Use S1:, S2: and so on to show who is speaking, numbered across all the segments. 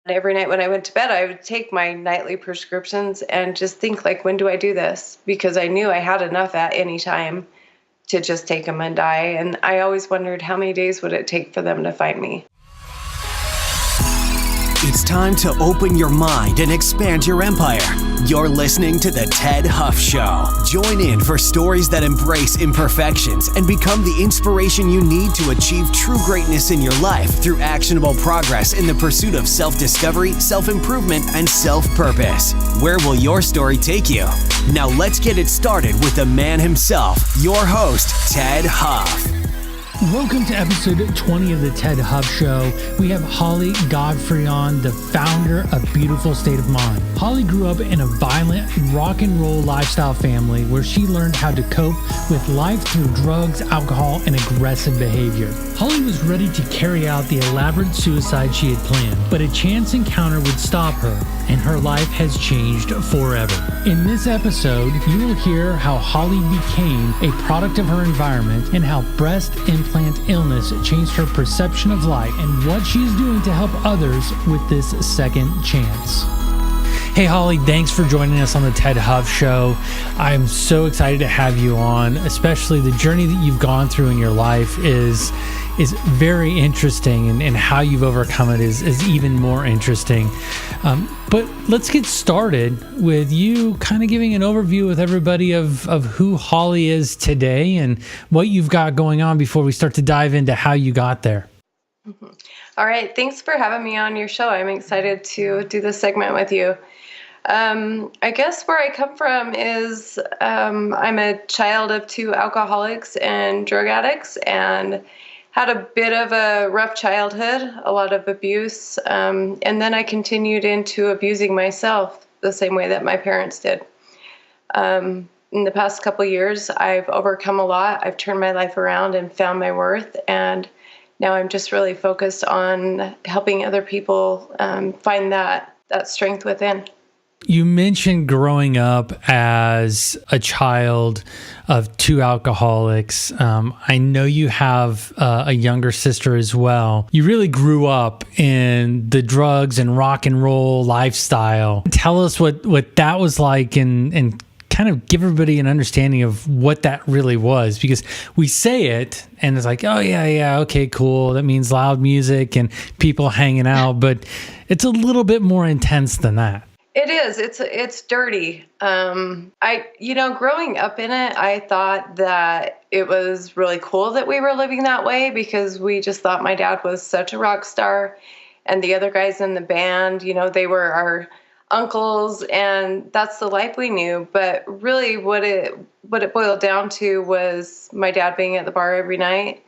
S1: Every night when I went to bed, I would take my nightly prescriptions and just think, like, when do I do this? Because I knew I had enough at any time to just take them and die. And I always wondered, how many days would it take for them to find me?
S2: It's time to open your mind and expand your empire. You're listening to The Ted Huff Show. Join in for stories that embrace imperfections and become the inspiration you need to achieve true greatness in your life through actionable progress in the pursuit of self-discovery, self-improvement, and self-purpose. Where will your story take you? Now let's get it started with the man himself, your host, Ted Huff.
S3: Welcome to episode 20 of the Ted Huff Show. We have Hollie Godfrey on, the founder of BeaUtahful State of Mind. Hollie grew up in a violent rock and roll lifestyle family where she learned how to cope with life through drugs, alcohol, and aggressive behavior. Hollie was ready to carry out the elaborate suicide she had planned, but a chance encounter would stop her, and her life has changed forever. In this episode, you will hear how Hollie became a product of her environment and how breast implant illness changed her perception of life and what she's doing to help others with this second chance. Hey Hollie, thanks for joining us on the Ted Huff Show. I'm so excited to have you on, especially the journey that you've gone through in your life is very interesting, and how you've overcome it is even more interesting. But let's get started with you kind of giving an overview with everybody of who Hollie is today and what you've got going on before we start to dive into how you got there.
S1: Mm-hmm. All right. Thanks for having me on your show. I'm excited to do this segment with you. I guess where I come from is I'm a child of two alcoholics and drug addicts, and had a bit of a rough childhood, a lot of abuse, and then I continued into abusing myself the same way that my parents did. In the past couple of years, I've overcome a lot. I've turned my life around and found my worth, and now I'm just really focused on helping other people find that strength within.
S3: You mentioned growing up as a child of two alcoholics. I know you have a younger sister as well. You really grew up in the drugs and rock and roll lifestyle. Tell us what that was like, and kind of give everybody an understanding of what that really was, because we say it and it's like, oh yeah, okay, cool. That means loud music and people hanging out, but it's a little bit more intense than that.
S1: It is. It's dirty. Growing up in it, I thought that it was really cool that we were living that way, because we just thought my dad was such a rock star, and the other guys in the band, they were our uncles, and that's the life we knew. But really, what it boiled down to was my dad being at the bar every night,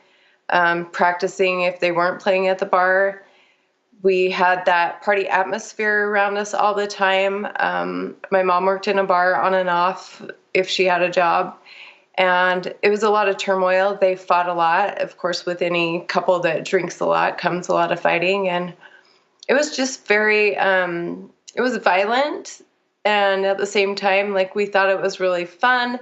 S1: practicing if they weren't playing at the bar. We had that party atmosphere around us all the time. My mom worked in a bar on and off if she had a job. And it was a lot of turmoil. They fought a lot. Of course, with any couple that drinks a lot comes a lot of fighting. And it was just very, it was violent. And at the same time, we thought it was really fun.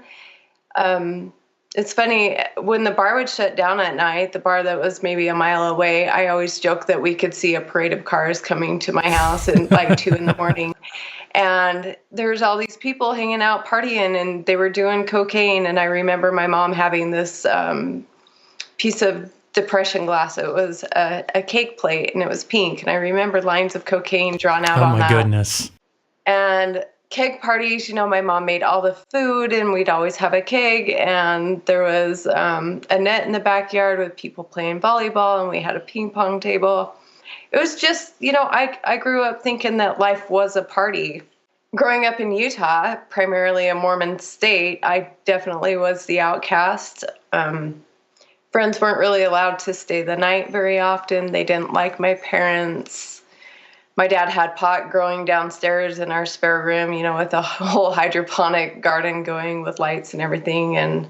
S1: It's funny, when the bar would shut down at night, the bar that was maybe a mile away, I always joke that we could see a parade of cars coming to my house at 2 a.m. And there's all these people hanging out partying, and they were doing cocaine. And I remember my mom having this piece of depression glass. It was a cake plate, and it was pink. And I remember lines of cocaine drawn out on that.
S3: Oh my goodness.
S1: And keg parties, my mom made all the food, and we'd always have a keg, and there was a net in the backyard with people playing volleyball, and we had a ping pong table. It was just, I grew up thinking that life was a party. Growing up in Utah, primarily a Mormon state, I definitely was the outcast. Friends weren't really allowed to stay the night very often. They didn't like my parents. My dad had pot growing downstairs in our spare room, with a whole hydroponic garden going with lights and everything. And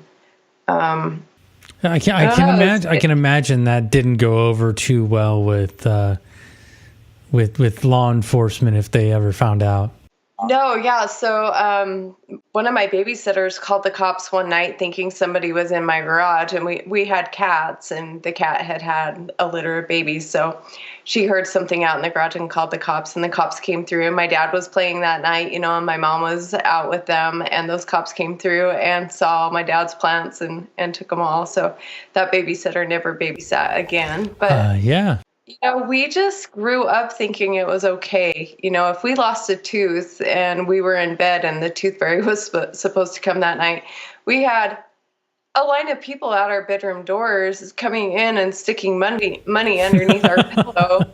S3: I can imagine that didn't go over too well with law enforcement if they ever found out.
S1: No, yeah. So one of my babysitters called the cops one night thinking somebody was in my garage, and we had cats, and the cat had a litter of babies. So she heard something out in the garage and called the cops, and the cops came through, and my dad was playing that night, and my mom was out with them, and those cops came through and saw my dad's plants and took them all. So that babysitter never babysat again. But
S3: yeah.
S1: We just grew up thinking it was okay. If we lost a tooth and we were in bed and the tooth fairy was supposed to come that night, we had a line of people at our bedroom doors coming in and sticking money underneath our pillow.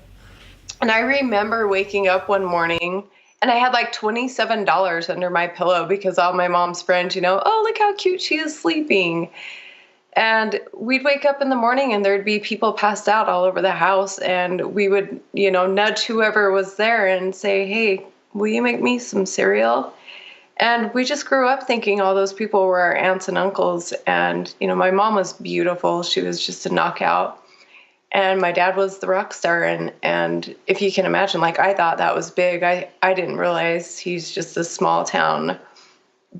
S1: And I remember waking up one morning and I had like $27 under my pillow because all my mom's friends, oh, look how cute she is sleeping. And we'd wake up in the morning and there'd be people passed out all over the house. And we would, nudge whoever was there and say, hey, will you make me some cereal? And we just grew up thinking all those people were our aunts and uncles. And, my mom was beautiful. She was just a knockout. And my dad was the rock star. And if you can imagine, like, I thought that was big. I didn't realize he's just a small town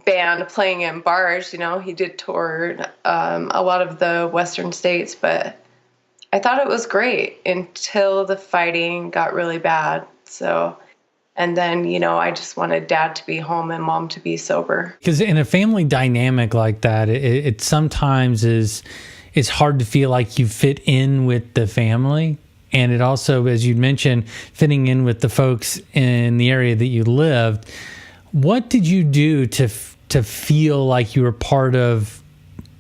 S1: band playing in bars. He did tour a lot of the western states, but I thought it was great until the fighting got really bad. So, and then, I just wanted dad to be home and mom to be sober.
S3: Because in a family dynamic like that, it sometimes is hard to feel like you fit in with the family. And it also, as you mentioned, fitting in with the folks in the area that you lived. What did you do to feel like you were part of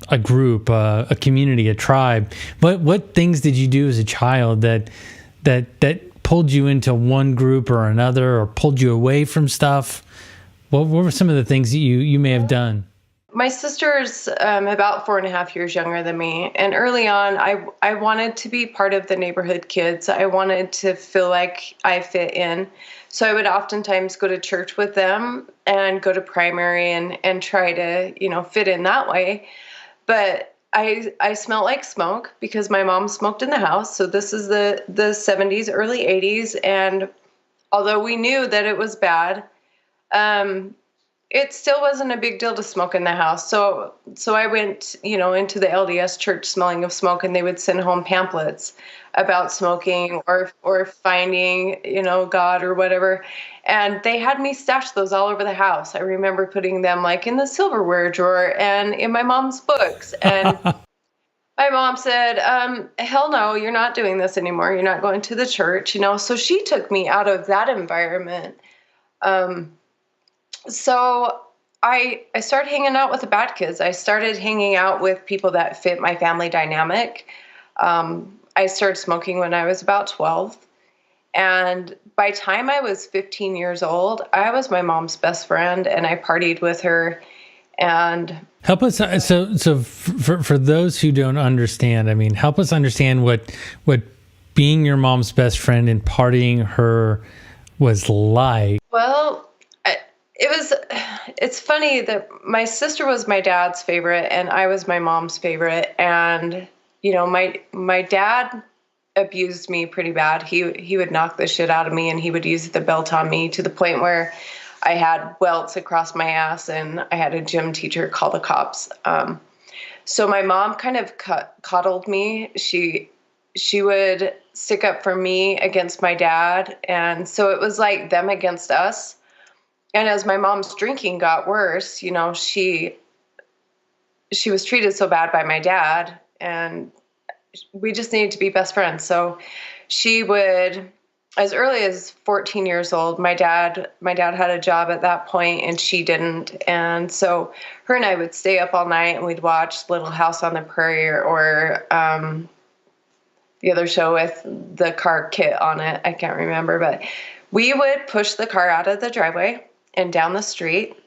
S3: a group, a community, a tribe? What things did you do as a child that pulled you into one group or another, or pulled you away from stuff? What were some of the things that you may have done?
S1: My sister's about 4.5 years younger than me. And early on, I wanted to be part of the neighborhood kids. I wanted to feel like I fit in. So I would oftentimes go to church with them and go to primary and try to, fit in that way. But I smelled like smoke because my mom smoked in the house. So this is the 70s, early 80s. And although we knew that it was bad, it still wasn't a big deal to smoke in the house. So I went, into the LDS church smelling of smoke, and they would send home pamphlets about smoking or finding, God or whatever. And they had me stash those all over the house. I remember putting them like in the silverware drawer and in my mom's books. And my mom said, hell no, you're not doing this anymore. You're not going to the church, So she took me out of that environment. So I started hanging out with the bad kids. I started hanging out with people that fit my family dynamic. I started smoking when I was about 12. And by the time I was 15 years old, I was my mom's best friend, and I partied with her. And
S3: help us. So for those who don't understand, help us understand what being your mom's best friend and partying her was like.
S1: Well, it's funny that my sister was my dad's favorite and I was my mom's favorite. And, my dad abused me pretty bad. He would knock the shit out of me, and he would use the belt on me to the point where I had welts across my ass, and I had a gym teacher call the cops. So my mom kind of coddled me. She would stick up for me against my dad. And so it was like them against us. And as my mom's drinking got worse, she was treated so bad by my dad, and we just needed to be best friends. So she would, as early as 14 years old, my dad had a job at that point and she didn't. And so her and I would stay up all night and we'd watch Little House on the Prairie or the other show with the car Kit on it. I can't remember, but we would push the car out of the driveway and down the street.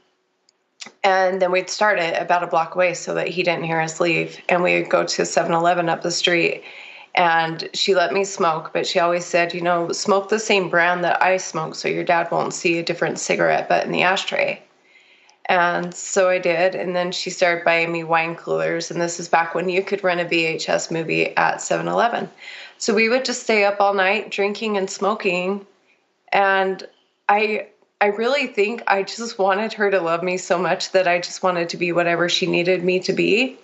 S1: And then we'd start it about a block away so that he didn't hear us leave. And we would go to 7-Eleven up the street. And she let me smoke, but she always said, smoke the same brand that I smoke so your dad won't see a different cigarette butt in the ashtray. And so I did. And then she started buying me wine coolers. And this is back when you could rent a VHS movie at 7-Eleven. So we would just stay up all night drinking and smoking. And I I really think I just wanted her to love me so much that I just wanted to be whatever she needed me to be.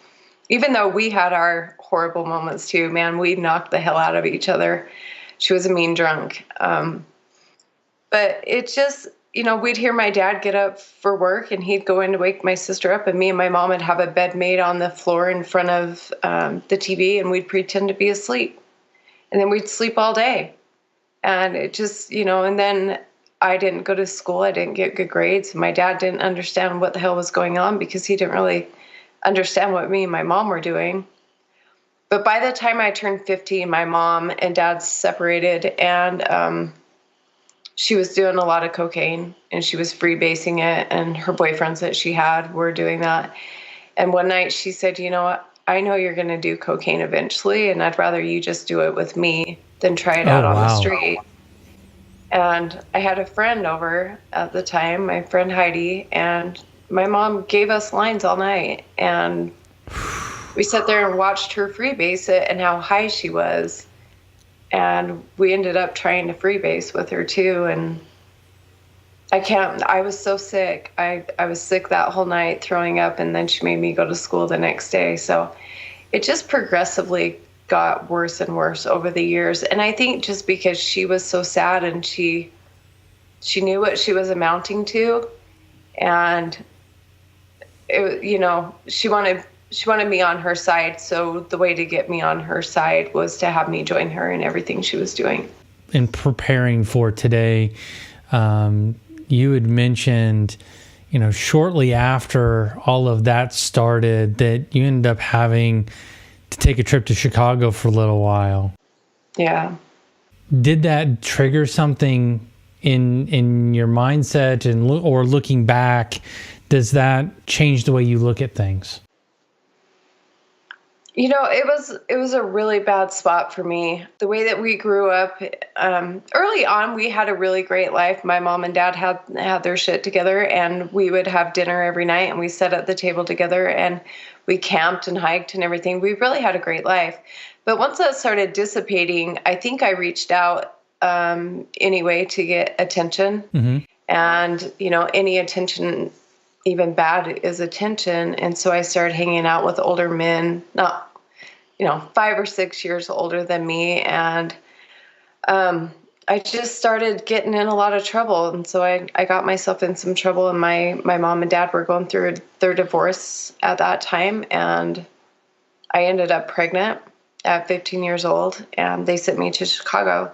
S1: Even though we had our horrible moments too, man, we knocked the hell out of each other. She was a mean drunk. But it just, we'd hear my dad get up for work and he'd go in to wake my sister up, and me and my mom would have a bed made on the floor in front of the TV, and we'd pretend to be asleep. And then we'd sleep all day. And it just, and then I didn't go to school. I didn't get good grades. My dad didn't understand what the hell was going on because he didn't really understand what me and my mom were doing. But by the time I turned 15, my mom and dad separated, and she was doing a lot of cocaine, and she was freebasing it, and her boyfriends that she had were doing that. And one night she said, you know what, I know you're going to do cocaine eventually, and I'd rather you just do it with me than try it out on the street. And I had a friend over at the time, my friend Heidi, and my mom gave us lines all night, and we sat there and watched her freebase it and how high she was. And we ended up trying to freebase with her too. And I was so sick. I was sick that whole night, throwing up, and then she made me go to school the next day. So it just progressively got worse and worse over the years. And I think just because she was so sad, and she knew what she was amounting to, and she wanted me on her side. So the way to get me on her side was to have me join her in everything she was doing.
S3: In preparing for today, you had mentioned, shortly after all of that started, that you ended up having to take a trip to Chicago for a little while.
S1: Yeah.
S3: Did that trigger something in your mindset, or looking back, does that change the way you look at things?
S1: It was a really bad spot for me. The way that we grew up, early on, we had a really great life. My mom and dad had their shit together, and we would have dinner every night, and we sat at the table together, and we camped and hiked and everything. We really had a great life. But once that started dissipating, I think I reached out anyway to get attention. Mm-hmm. And, any attention, even bad, is attention. And so I started hanging out with older men, not, 5 or 6 years older than me. And I just started getting in a lot of trouble. And so I got myself in some trouble, and my mom and dad were going through their divorce at that time. And I ended up pregnant at 15 years old, and they sent me to Chicago.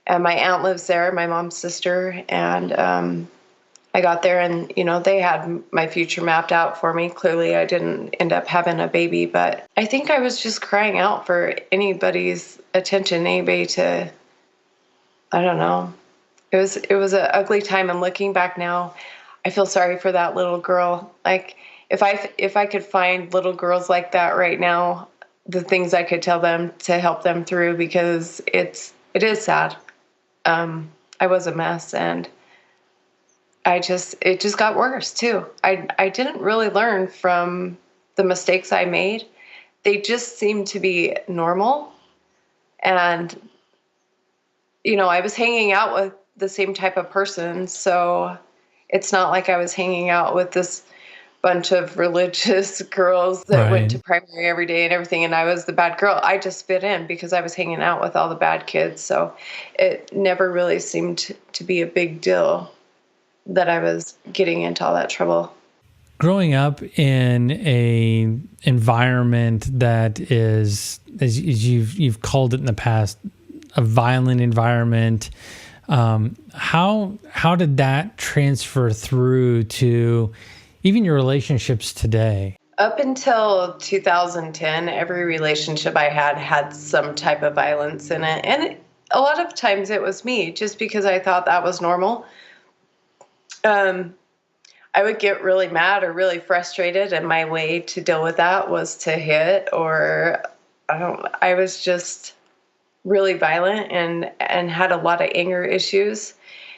S1: And my aunt lives there, my mom's sister. And I got there, and, they had my future mapped out for me. Clearly, I didn't end up having a baby, but I think I was just crying out for anybody's attention, anybody to, I don't know. It was an ugly time, and looking back now, I feel sorry for that little girl. Like, if I could find little girls like that right now, the things I could tell them to help them through, because it is sad. I was a mess, and it just got worse too. I didn't really learn from the mistakes I made. They just seemed to be normal. And, I was hanging out with the same type of person. So it's not like I was hanging out with this bunch of religious girls that went to primary every day and everything, and I was the bad girl. I just fit in because I was hanging out with all the bad kids. So it never really seemed to be a big deal that I was getting into all that trouble.
S3: Growing up in a environment that is, as you've called it in the past, a violent environment, how did that transfer through to even your relationships today?
S1: Up until 2010, every relationship I had some type of violence in it. And a lot of times it was me, just because I thought that was normal. I would get really mad or really frustrated, and my way to deal with that was to hit, or I was just really violent and had a lot of anger issues.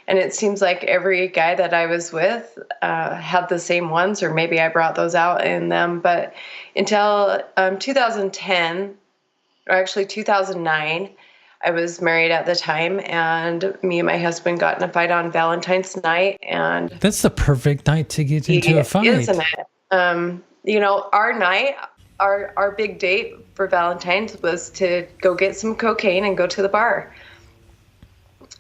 S1: And it seems like every guy that I was with had the same ones, or maybe I brought those out in them. But until 2010, or actually 2009, I was married at the time, and me and my husband got in a fight on Valentine's night, and
S3: That's the perfect night to get into a fight.
S1: Isn't it? Our night, our big date for Valentine's was to go get some cocaine and go to the bar.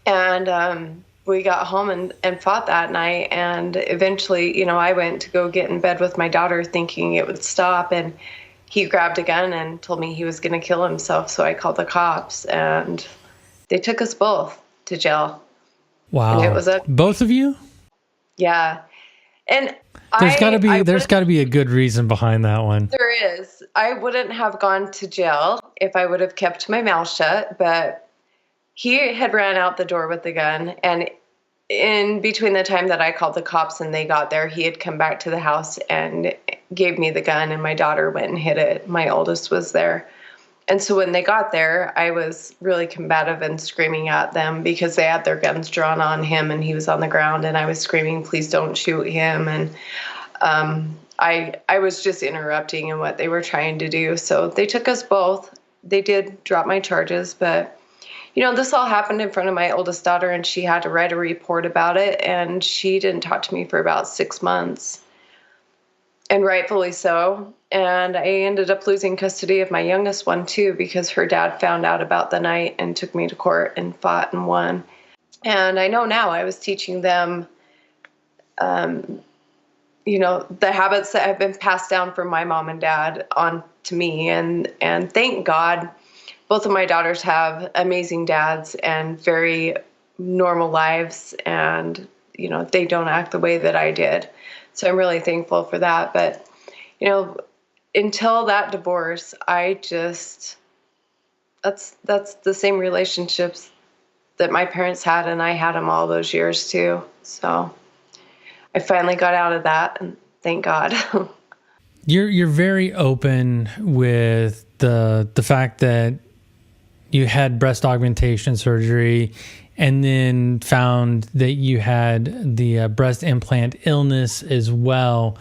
S1: And we got home and fought that night. And eventually, I went to go get in bed with my daughter thinking it would stop. And he grabbed a gun and told me he was going to kill himself. So I called the cops, and they took us both to jail.
S3: Wow.
S1: And it was
S3: both of you?
S1: Yeah. And
S3: there's got to be a good reason behind that one.
S1: There is. I wouldn't have gone to jail if I would have kept my mouth shut, but he had ran out the door with the gun, and in between the time that I called the cops and they got there, he had come back to the house and gave me the gun, and my daughter went and hid it. My oldest was there. And so when they got there, I was really combative and screaming at them because they had their guns drawn on him and he was on the ground, and I was screaming, please don't shoot him. And I was just interrupting in what they were trying to do. So they took us both. They did drop my charges, but this all happened in front of my oldest daughter, and she had to write a report about it, and she didn't talk to me for about 6 months, and rightfully so. And I ended up losing custody of my youngest one too, because her dad found out about the night and took me to court and fought and won. And I know now I was teaching them, the habits that have been passed down from my mom and dad on to me. And thank God, both of my daughters have amazing dads and very normal lives, and, they don't act the way that I did. So I'm really thankful for that. But, until that divorce, that's the same relationships that my parents had, and I had them all those years too. So I finally got out of that, and thank God.
S3: You're very open with the fact that you had breast augmentation surgery and then found that you had the breast implant illness as well.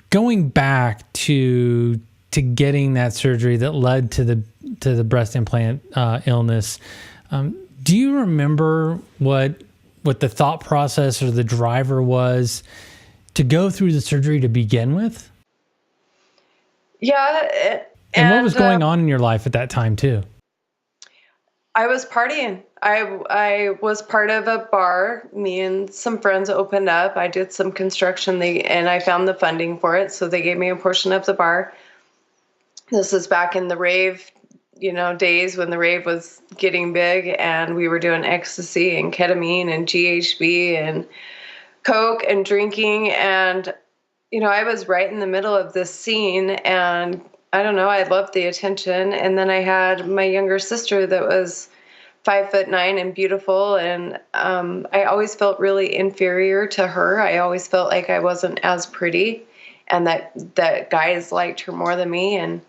S3: Going back to getting that surgery that led to the breast implant illness, do you remember what the thought process or the driver was to go through the surgery to begin with?
S1: Yeah.
S3: And what was going on in your life at that time too?
S1: I was partying. I was part of a bar. Me and some friends opened up. I did some construction, and I found the funding for it, so they gave me a portion of the bar. This is back in the rave, days when the rave was getting big, and we were doing ecstasy and ketamine and GHB and coke and drinking. And, I was right in the middle of this scene, and I don't know, I loved the attention. And then I had my younger sister that was 5'9" and beautiful. And I always felt really inferior to her. I always felt like I wasn't as pretty, and that guys liked her more than me. And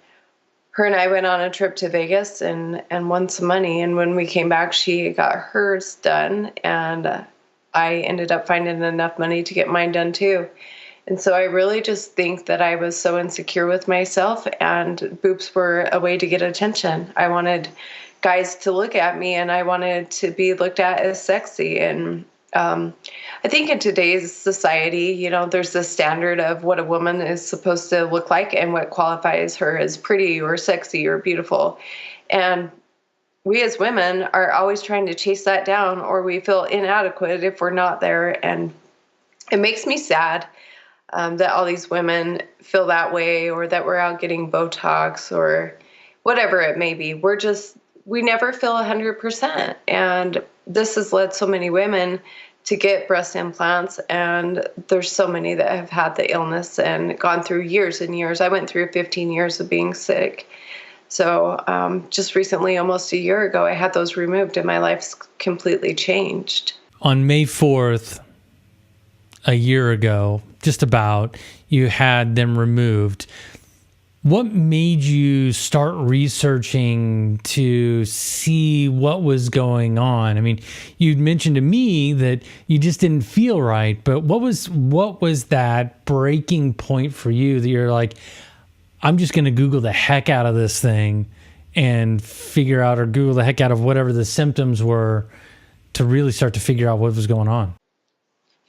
S1: her and I went on a trip to Vegas and won some money. And when we came back, she got hers done. And I ended up finding enough money to get mine done too. And so I really just think that I was so insecure with myself, and boobs were a way to get attention. I wanted guys to look at me, and I wanted to be looked at as sexy. And I think in today's society, there's this standard of what a woman is supposed to look like and what qualifies her as pretty or sexy or beautiful. And we as women are always trying to chase that down, or we feel inadequate if we're not there. And it makes me sad that all these women feel that way, or that we're out getting Botox or whatever it may be. We never feel 100%. And this has led so many women to get breast implants. And there's so many that have had the illness and gone through years and years. I went through 15 years of being sick. So just recently, almost a year ago, I had those removed, and my life's completely changed.
S3: On May 4th, a year ago, just about, you had them removed. What made you start researching to see what was going on? I mean, you'd mentioned to me that you just didn't feel right, but what was that breaking point for you that you're like, I'm just going to Google the heck out of this thing and figure out or Google the heck out of whatever the symptoms were to really start to figure out what was going on?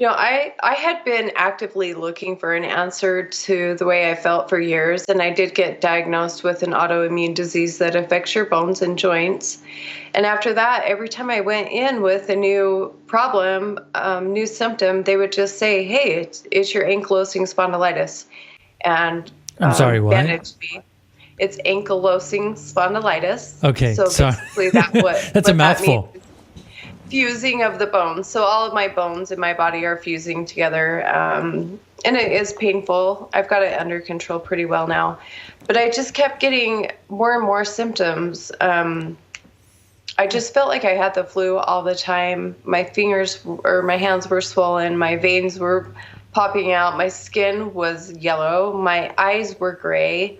S1: I had been actively looking for an answer to the way I felt for years, and I did get diagnosed with an autoimmune disease that affects your bones and joints. And after that, every time I went in with a new problem, new symptom, they would just say, hey, it's your ankylosing spondylitis. And
S3: I'm sorry, what?
S1: bandaged me. It's ankylosing spondylitis.
S3: Okay,
S1: so
S3: sorry.
S1: basically that's
S3: a mouthful.
S1: Fusing of the bones. So all of my bones in my body are fusing together. And it is painful. I've got it under control pretty well now. But I just kept getting more and more symptoms. I just felt like I had the flu all the time. My fingers or my hands were swollen. My veins were popping out. My skin was yellow. My eyes were gray.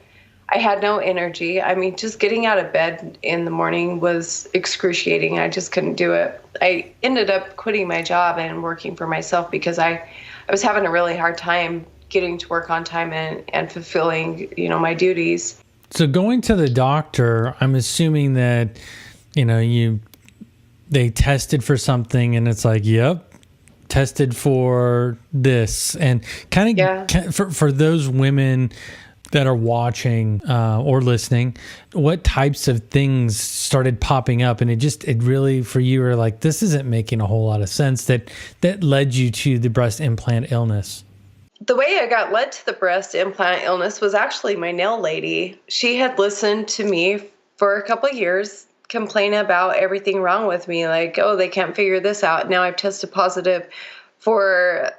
S1: I had no energy. I mean, just getting out of bed in the morning was excruciating. I just couldn't do it. I ended up quitting my job and working for myself because I was having a really hard time getting to work on time and fulfilling, my duties.
S3: So going to the doctor, I'm assuming that, they tested for something and it's like, yep, tested for this. And kind of for those women that are watching or listening, what types of things started popping up? And it really, for you, were like, this isn't making a whole lot of sense that led you to the breast implant illness.
S1: The way I got led to the breast implant illness was actually my nail lady. She had listened to me for a couple of years, complain about everything wrong with me. Like, oh, they can't figure this out. Now I've tested positive for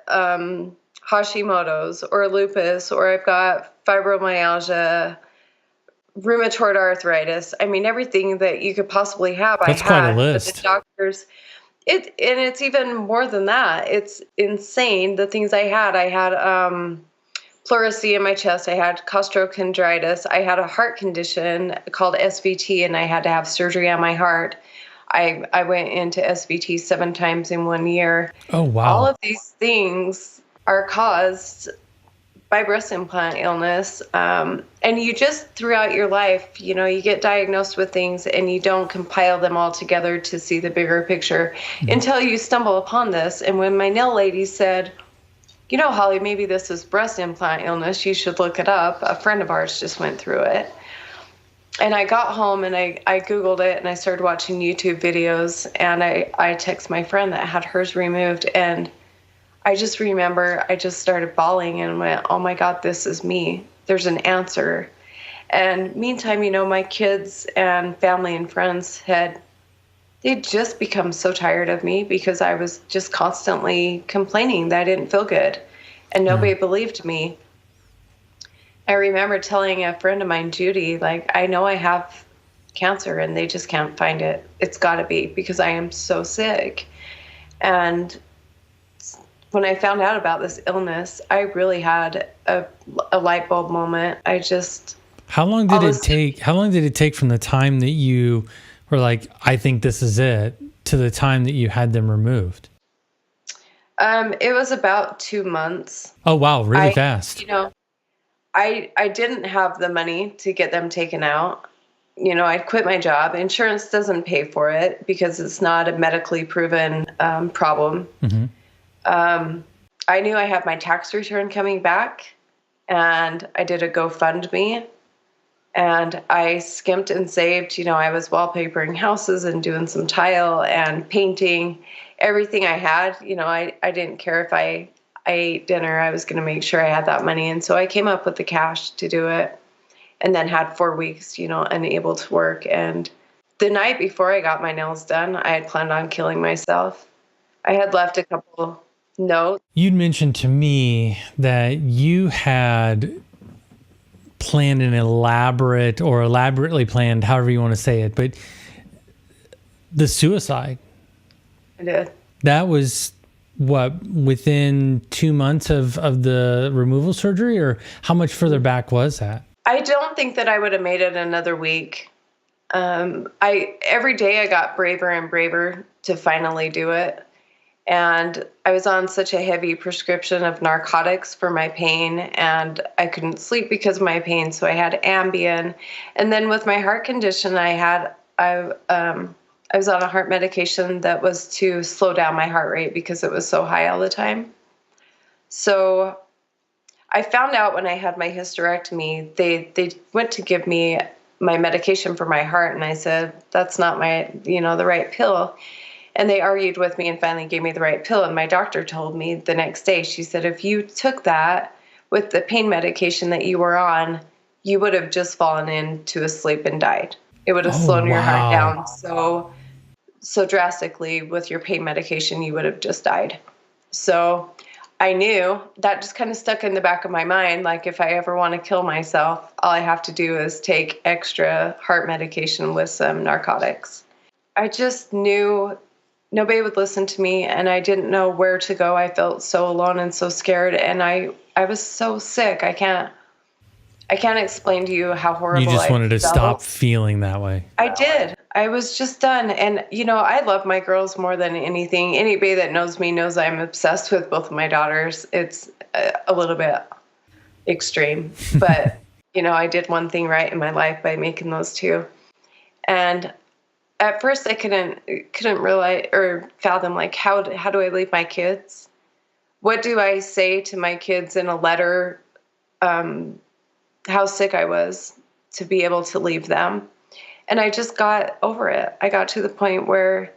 S1: Hashimoto's or lupus, or I've got fibromyalgia, rheumatoid arthritis. I mean, everything that you could possibly have.
S3: That's quite a list.
S1: But the doctors, and it's even more than that. It's insane. The things I had pleurisy in my chest. I had costochondritis. I had a heart condition called SVT, and I had to have surgery on my heart. I went into SVT 7 times in 1 year.
S3: Oh, wow.
S1: All of these things are caused by breast implant illness. And you just, throughout your life, you get diagnosed with things and you don't compile them all together to see the bigger picture until you stumble upon this. And when my nail lady said, Holly, maybe this is breast implant illness, you should look it up. A friend of ours just went through it. And I got home and I Googled it and I started watching YouTube videos, and I texted my friend that had hers removed, and I just remember I just started bawling and went, oh my God, this is me. There's an answer. And meantime, my kids and family and friends they'd just become so tired of me because I was just constantly complaining that I didn't feel good, and nobody believed me. I remember telling a friend of mine, Judy, like, I know I have cancer and they just can't find it. It's got to be because I am so sick. And when I found out about this illness, I really had a light bulb moment.
S3: How long did it take? How long did it take from the time that you were like, I think this is it, to the time that you had them removed?
S1: It was about 2 months.
S3: Oh, wow. Really fast.
S1: I didn't have the money to get them taken out. I'd quit my job. Insurance doesn't pay for it because it's not a medically proven problem. Mm-hmm. I knew I had my tax return coming back, and I did a GoFundMe, and I skimped and saved. I was wallpapering houses and doing some tile and painting, everything I had. I didn't care if I ate dinner. I was going to make sure I had that money. And so I came up with the cash to do it, and then had 4 weeks, unable to work. And the night before I got my nails done, I had planned on killing myself. I had left a couple notes.
S3: You'd mentioned to me that you had planned an elaborately planned, however you want to say it, but the suicide.
S1: I did.
S3: That was within 2 months of the removal surgery, or how much further back was that?
S1: I don't think that I would have made it another week. Every day I got braver and braver to finally do it. And I was on such a heavy prescription of narcotics for my pain, and I couldn't sleep because of my pain. So I had Ambien. And then with my heart condition, I was on a heart medication that was to slow down my heart rate because it was so high all the time. So I found out when I had my hysterectomy, they went to give me my medication for my heart, and I said, that's not the right pill. And they argued with me and finally gave me the right pill. And my doctor told me the next day, she said, if you took that with the pain medication that you were on, you would have just fallen into a sleep and died. It would have slowed your heart down so drastically with your pain medication, you would have just died. So I knew that just kind of stuck in the back of my mind. Like, if I ever want to kill myself, all I have to do is take extra heart medication with some narcotics. I just knew nobody would listen to me, and I didn't know where to go. I felt so alone and so scared, and I was so sick. I can't explain to you how horrible
S3: You just wanted to
S1: felt.
S3: stop feeling that way.
S1: I did. I was just done. And, I love my girls more than anything. Anybody that knows me knows I'm obsessed with both of my daughters. It's a little bit extreme, but, I did one thing right in my life by making those two. And at first I couldn't realize or fathom, like, how do I leave my kids? What do I say to my kids in a letter, how sick I was to be able to leave them? And I just got over it. I got to the point where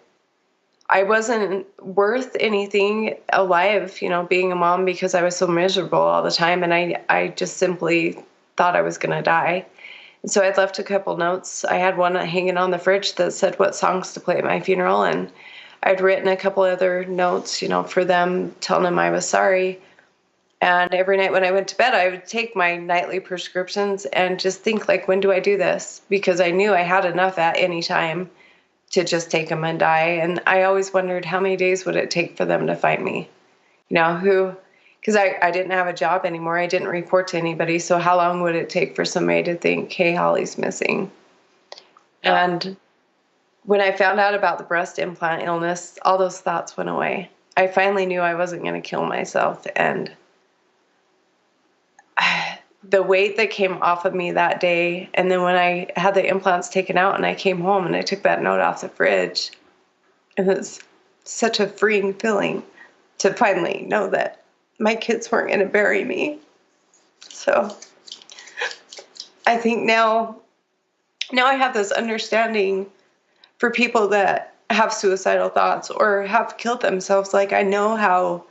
S1: I wasn't worth anything alive, being a mom, because I was so miserable all the time. And I just simply thought I was going to die. And so I'd left a couple notes. I had one hanging on the fridge that said what songs to play at my funeral. And I'd written a couple other notes, for them, telling them I was sorry. And every night when I went to bed, I would take my nightly prescriptions and just think, like, when do I do this? Because I knew I had enough at any time to just take them and die. And I always wondered, how many days would it take for them to find me? Because I didn't have a job anymore. I didn't report to anybody. So how long would it take for somebody to think, hey, Hollie's missing? And when I found out about the breast implant illness, all those thoughts went away. I finally knew I wasn't going to kill myself. And the weight that came off of me that day, and then when I had the implants taken out and I came home and I took that note off the fridge, it was such a freeing feeling to finally know that my kids weren't going to bury me. So I think now I have this understanding for people that have suicidal thoughts or have killed themselves. Like, I know how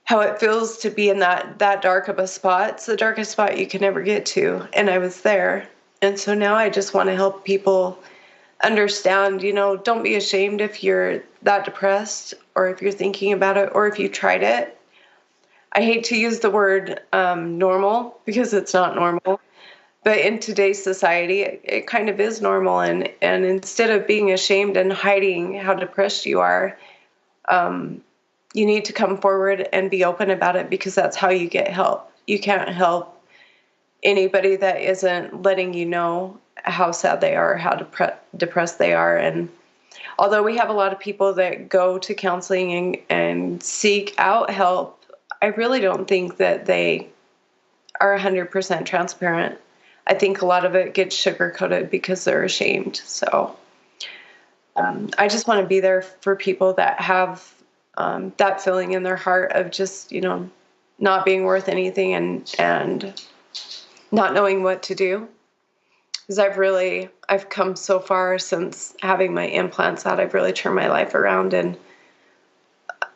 S1: it feels to be in that dark of a spot. It's the darkest spot you can ever get to. And I was there. And so now I just want to help people understand, don't be ashamed if you're that depressed or if you're thinking about it or if you tried it. I hate to use the word normal because it's not normal. But in today's society, it kind of is normal. And instead of being ashamed and hiding how depressed you are, you need to come forward and be open about it, because that's how you get help. You can't help anybody that isn't letting you know how sad they are, how depressed they are. And although we have a lot of people that go to counseling and seek out help, I really don't think that they are 100% transparent. I think a lot of it gets sugar-coated because they're ashamed. So I just want to be there for people that have that feeling in their heart of just, not being worth anything and not knowing what to do. Because I've come so far since having my implants out. I've really turned my life around, and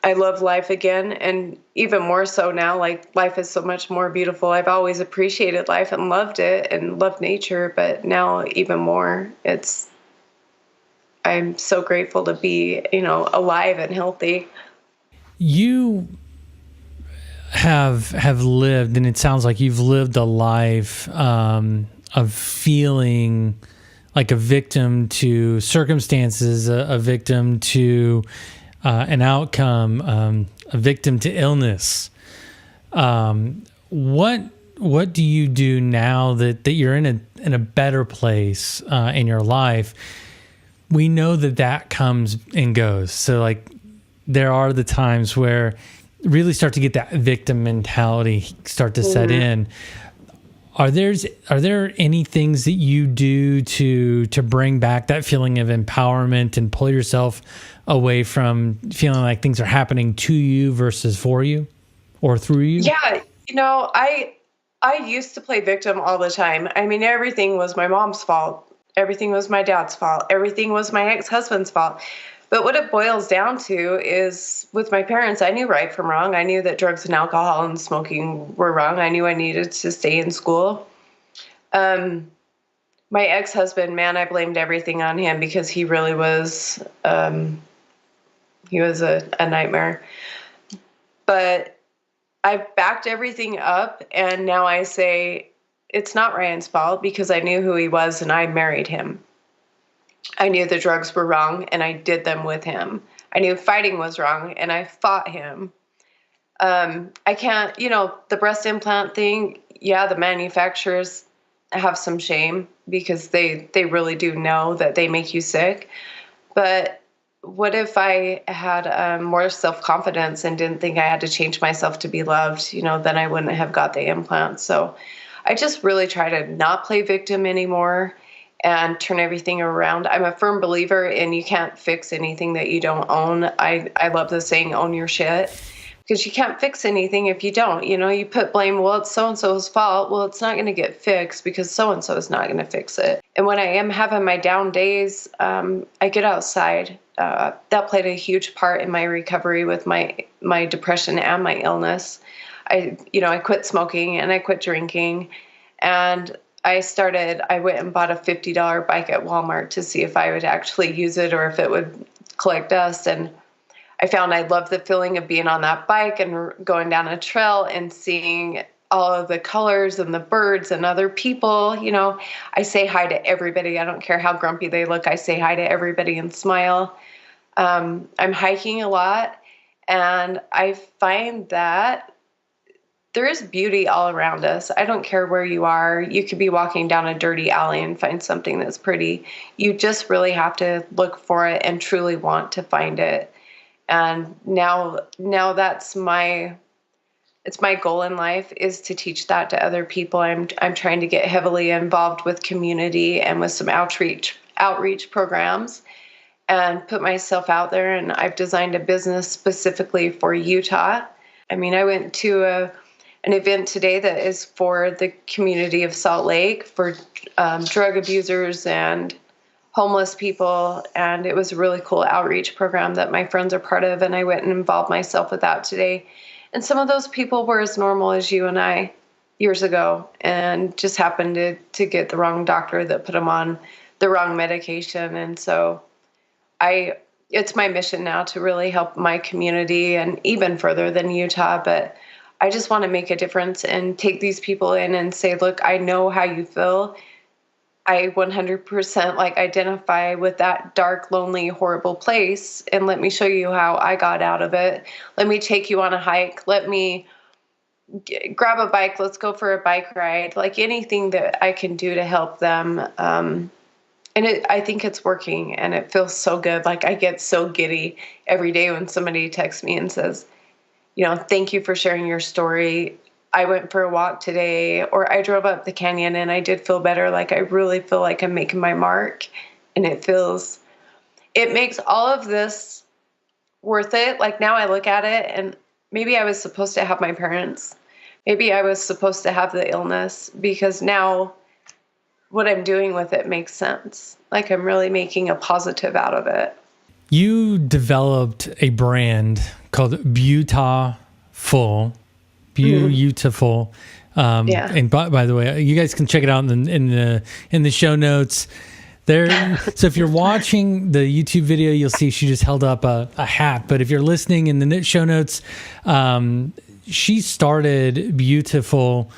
S1: I love life again. And even more so now, like, life is so much more beautiful. I've always appreciated life and loved it and loved nature, but now even more, I'm so grateful to be, alive and healthy.
S3: You have lived, and it sounds like you've lived a life of feeling like a victim to circumstances, a victim to an outcome, a victim to illness. What do you do now that you're in a better place in your life? We know that comes and goes. So, like, there are the times where really start to get that victim mentality start to set in. Are there any things that you do to bring back that feeling of empowerment and pull yourself away from feeling like things are happening to you versus for you or through you?
S1: Yeah, I used to play victim all the time. I mean, everything was my mom's fault. Everything was my dad's fault. Everything was my ex-husband's fault. But what it boils down to is with my parents, I knew right from wrong. I knew that drugs and alcohol and smoking were wrong. I knew I needed to stay in school. My ex-husband, man, I blamed everything on him because he really was, he was a nightmare. But I've backed everything up, and now I say it's not Ryan's fault because I knew who he was and I married him. I knew the drugs were wrong and I did them with him. I knew fighting was wrong and I fought him. I can't, the breast implant thing, yeah, the manufacturers have some shame because they really do know that they make you sick. But what if I had more self-confidence and didn't think I had to change myself to be loved, then I wouldn't have got the implant. So I just really try to not play victim anymore and turn everything around. I'm a firm believer in you can't fix anything that you don't own. I love the saying, own your shit, because you can't fix anything if you don't. You put blame, well, it's so-and-so's fault. Well, it's not going to get fixed because so-and-so is not going to fix it. And when I am having my down days, I get outside. That played a huge part in my recovery with my depression and my illness. I quit smoking and I quit drinking, and I went and bought a $50 bike at Walmart to see if I would actually use it or if it would collect dust. And I found I loved the feeling of being on that bike and going down a trail and seeing all of the colors and the birds and other people. I say hi to everybody. I don't care how grumpy they look. I say hi to everybody and smile. I'm hiking a lot, and I find that there is beauty all around us. I don't care where you are. You could be walking down a dirty alley and find something that's pretty. You just really have to look for it and truly want to find it. And now that's it's my goal in life, is to teach that to other people. I'm trying to get heavily involved with community and with some outreach programs and put myself out there. And I've designed a business specifically for Utah. I mean, I went to an event today that is for the community of Salt Lake for drug abusers and homeless people. And it was a really cool outreach program that my friends are part of. And I went and involved myself with that today. And some of those people were as normal as you and I years ago, and just happened to get the wrong doctor that put them on the wrong medication. And so it's my mission now to really help my community and even further than Utah. But I just want to make a difference and take these people in and say, look, I know how you feel. I 100% identify with that dark, lonely, horrible place. And let me show you how I got out of it. Let me take you on a hike. Let me grab a bike. Let's go for a bike ride. Anything that I can do to help them. And I think it's working, and it feels so good. I get so giddy every day when somebody texts me and says, thank you for sharing your story. I went for a walk today, or I drove up the canyon and I did feel better. I really feel like I'm making my mark, and it makes all of this worth it. Now I look at it, and maybe I was supposed to have my parents. Maybe I was supposed to have the illness, because now what I'm doing with it makes sense. I'm really making a positive out of it.
S3: You developed a brand called BeaUtahful. BeaUtahful.
S1: Yeah.
S3: And by the way, you guys can check it out in the show notes. There. So if you're watching the YouTube video, you'll see she just held up a hat. But if you're listening in the show notes, she started BeaUtahful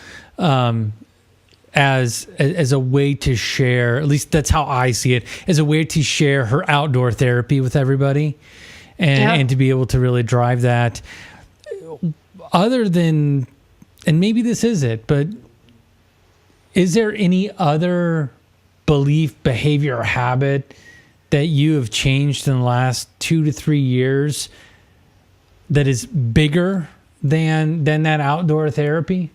S3: as a way to share. At least that's how I see it, as a way to share her outdoor therapy with everybody, and to be able to really drive that. Other than, and maybe this is it, but is there any other belief, behavior, or habit that you have changed in the last 2 to 3 years that is bigger than that outdoor therapy?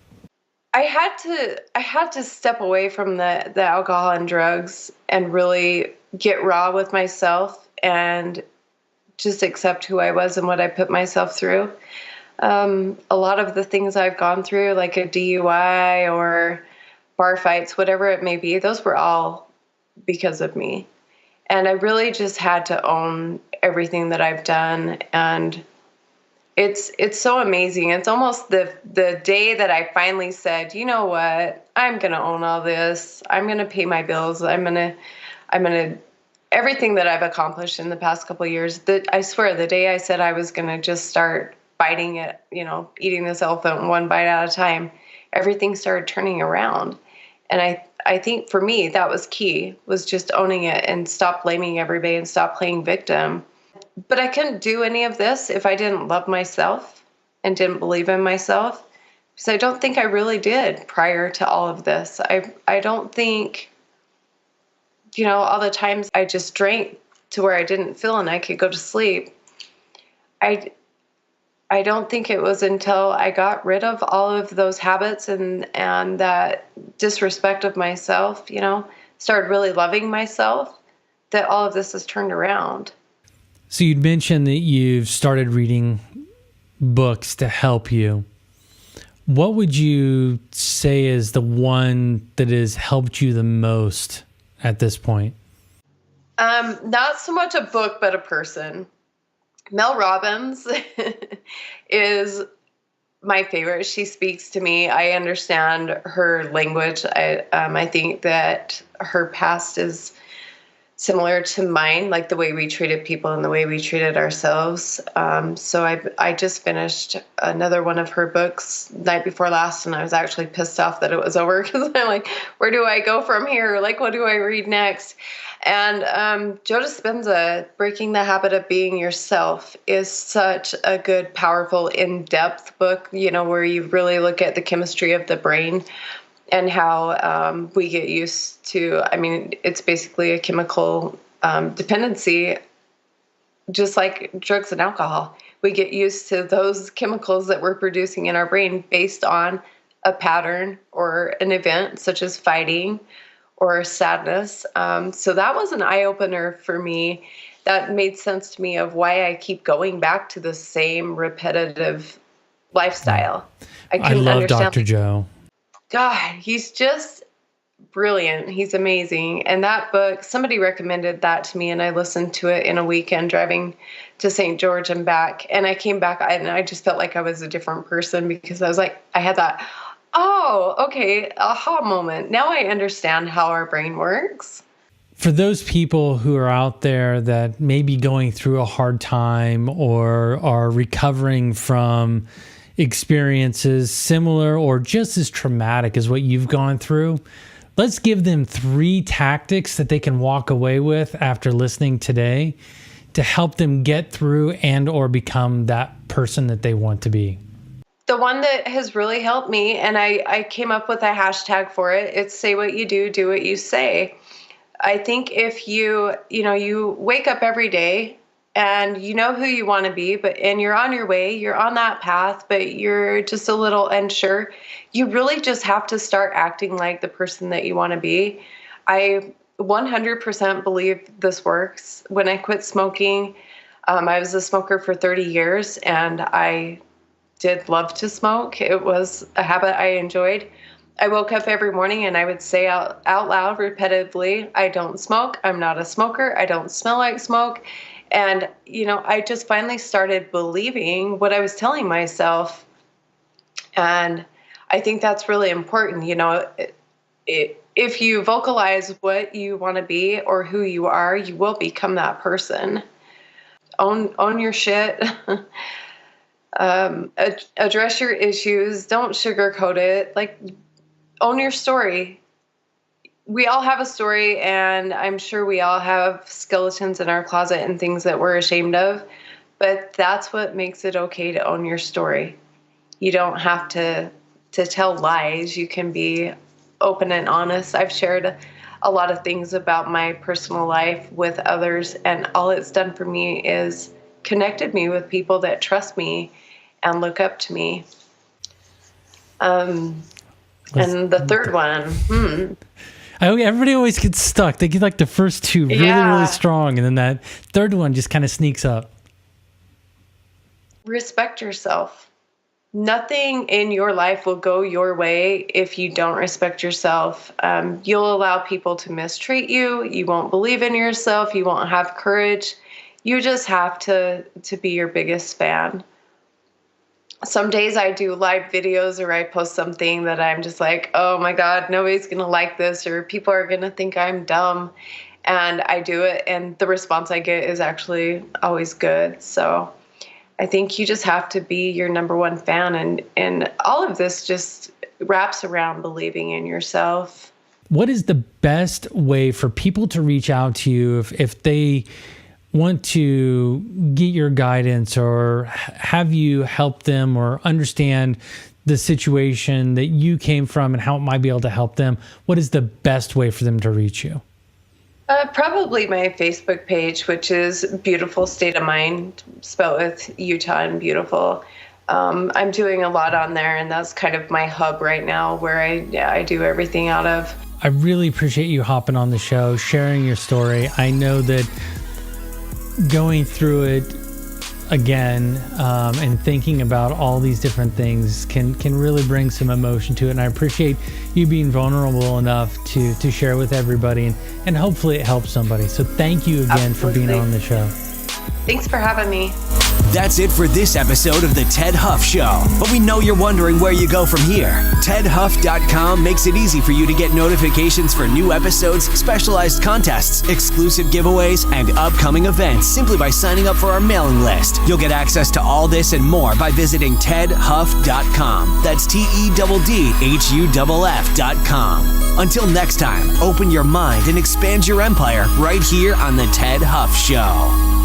S1: I had to step away from the alcohol and drugs and really get raw with myself and just accept who I was and what I put myself through. A lot of the things I've gone through, like a DUI or bar fights, whatever it may be, those were all because of me. And I really just had to own everything that I've done. And it's so amazing. It's almost the day that I finally said, you know what, I'm going to own all this. I'm going to pay my bills. I'm going to, everything that I've accomplished in the past couple of years, that I swear the day I said I was going to just start biting it, eating this elephant one bite at a time, everything started turning around. And I think for me, that was key, was just owning it and stop blaming everybody and stop playing victim. But I couldn't do any of this if I didn't love myself and didn't believe in myself, because I don't think I really did prior to all of this. I don't think, all the times I just drank to where I didn't feel and I could go to sleep. I don't think it was until I got rid of all of those habits and that disrespect of myself, started really loving myself, that all of this has turned around.
S3: So you'd mentioned that you've started reading books to help you. What would you say is the one that has helped you the most at this point?
S1: Not so much a book, but a person. Mel Robbins is my favorite. She speaks to me. I understand her language. I think that her past is similar to mine, like the way we treated people and the way we treated ourselves. So I just finished another one of her books night before last, and I was actually pissed off that it was over because I'm like, where do I go from here? Like, what do I read next? And Joe Dispenza, Breaking the Habit of Being Yourself, is such a good, powerful, in-depth book, where you really look at the chemistry of the brain and how we get used to, it's basically a chemical dependency, just like drugs and alcohol. We get used to those chemicals that we're producing in our brain based on a pattern or an event, such as fighting or sadness. So that was an eye-opener for me. That made sense to me of why I keep going back to the same repetitive lifestyle.
S3: I love Dr. Joe.
S1: God, he's just brilliant. He's amazing. And that book, somebody recommended that to me, and I listened to it in a weekend driving to St. George and back. And I came back, and I just felt like I was a different person, because I was like, I had that, oh, okay, aha moment. Now I understand how our brain works.
S3: For those people who are out there that may be going through a hard time or are recovering from experiences similar or just as traumatic as what you've gone through, let's give them 3 tactics that they can walk away with after listening today to help them get through and or become that person that they want to be.
S1: The one that has really helped me, and I came up with a hashtag for it, it's say what you do what you say. I think if you wake up every day and you know who you want to be, and you're on your way, you're on that path, but you're just a little unsure, you really just have to start acting like the person that you want to be. I 100% believe this works. When I quit smoking, I was a smoker for 30 years, and I did love to smoke. It was a habit I enjoyed. I woke up every morning and I would say out loud repetitively, I don't smoke. I'm not a smoker. I don't smell like smoke. And, I just finally started believing what I was telling myself. And I think that's really important. If you vocalize what you want to be or who you are, you will become that person. Own your shit. Address your issues. Don't sugarcoat it. Like, own your story. We all have a story, and I'm sure we all have skeletons in our closet and things that we're ashamed of, but that's what makes it okay to own your story. You don't have to tell lies. You can be open and honest. I've shared a lot of things about my personal life with others, and all it's done for me is connected me with people that trust me and look up to me. And the third one,
S3: everybody always gets stuck. They get like the first two really strong, and then that third one just kind of sneaks up.
S1: Respect yourself. Nothing in your life will go your way if you don't respect yourself. You'll allow people to mistreat you. You won't believe in yourself. You won't have courage. You just have to be your biggest fan. Some days I do live videos or I post something that I'm just like, oh my God, nobody's going to like this, or people are going to think I'm dumb. And I do it, and the response I get is actually always good. So I think you just have to be your number one fan, and all of this just wraps around believing in yourself.
S3: What is the best way for people to reach out to you if they want to get your guidance or have you help them or understand the situation that you came from and how it might be able to help them? What is the best way for them to reach you?
S1: Probably my Facebook page, which is Beautiful State of Mind, spelled with Utah and beautiful. I'm doing a lot on there, and that's kind of my hub right now where I do everything out of.
S3: I really appreciate you hopping on the show, sharing your story. I know that going through it again and thinking about all these different things can really bring some emotion to it, and I appreciate you being vulnerable enough to share with everybody, and hopefully it helps somebody. So thank you again for being on the show.
S1: Thanks for having me.
S2: That's it for this episode of The Ted Huff Show. But we know you're wondering where you go from here. TedHuff.com makes it easy for you to get notifications for new episodes, specialized contests, exclusive giveaways, and upcoming events simply by signing up for our mailing list. You'll get access to all this and more by visiting TedHuff.com. That's TedHuff.com. Until next time, open your mind and expand your empire right here on The Ted Huff Show.